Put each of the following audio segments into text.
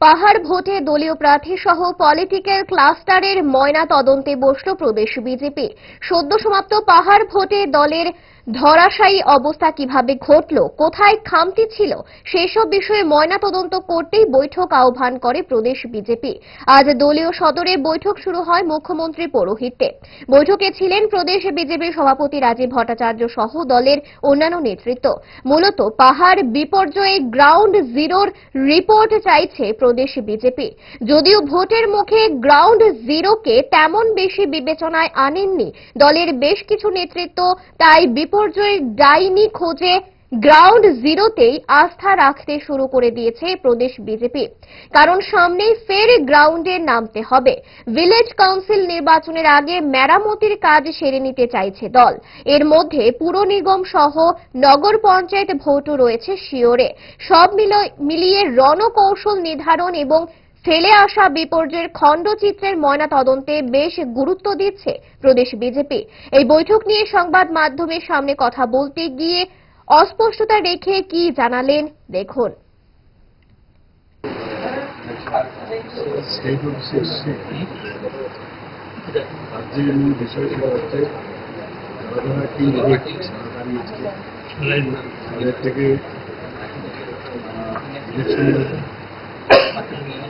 পাহাড় ভোটে দলীয় প্রার্থী সহ পলিটিক্যাল ক্লাস্টারের ময়না তদন্তে বসল প্রদেশ বিজেপি। সদ্য সমাপ্ত পাহাড় ভোটে দলের ধরাশায়ী অবস্থা কিভাবে ঘটল, কোথায় খামতি ছিল, সেসব বিষয়ে ময়না তদন্ত করতেই বৈঠক আহ্বান করে প্রদেশ বিজেপি। আজ দলীয় সদরে বৈঠক শুরু হয় মুখ্যমন্ত্রী পৌরোহিত্যে। বৈঠকে ছিলেন প্রদেশ বিজেপির সভাপতি রাজীব ভট্টাচার্য সহ দলের অন্যান্য নেতৃত্ব। মূলত পাহাড় বিপর্যয়ে গ্রাউন্ড জিরোর রিপোর্ট চাইছে প্রদেশ বিজেপি। যদিও ভোটের মুখে গ্রাউন্ড জিরোকে তেমন বেশি বিবেচনায় আনেননি দলের বেশ কিছু নেতৃত্ব, তাই বিপর্যয়ের ডাইনি খোঁজে গ্রাউন্ড জিরোতেই আস্থা রাখতে শুরু করে দিয়েছে প্রদেশ বিজেপি। কারণ সামনেই ফের গ্রাউন্ডে নামতে হবে। ভিলেজ কাউন্সিল নির্বাচনের আগে মেরামতির কাজ সেরে নিতে চাইছে দল। এর মধ্যে পুর নিগম সহ নগর পঞ্চায়েত ভোটও রয়েছে শিওরে। সব মিলিয়ে রণকৌশল নির্ধারণ এবং ফেলে আসা বিপর্যয়ের খণ্ডচিত্রের ময়না তদন্তে বেশ গুরুত্ব দিচ্ছে প্রদেশ বিজেপি। এই বৈঠক নিয়ে সংবাদ মাধ্যমের সামনে কথা বলতে গিয়ে অস্পষ্টতা রেখে কি জানালেন দেখুন।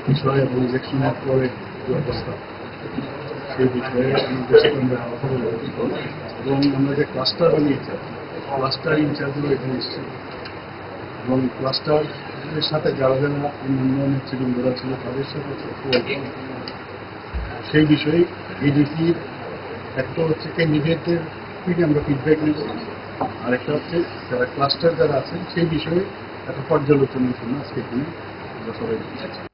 বিষয় এবং ইলেকশনের পরে যে অবস্থা সেই বিষয়ে আমরা কথা বলব এবং আমরা যে ক্লাস্টার বানিয়েছি ক্লাস্টার ইনচার্জও এখানে এসছে এবং ক্লাস্টারের সাথে যারা যারা উন্নয়নের তৃণমূলরা ছিল তাদের সাথে সেই বিষয়ে এডিপির একটা হচ্ছে ক্যান্ডিডেটদের থেকে আমরা ফিডব্যাক নেব, আর একটা হচ্ছে যারা ক্লাস্টার যারা আছেন সেই বিষয়ে একটা পর্যালোচনার জন্য আজকে এখানে আমরা সবাই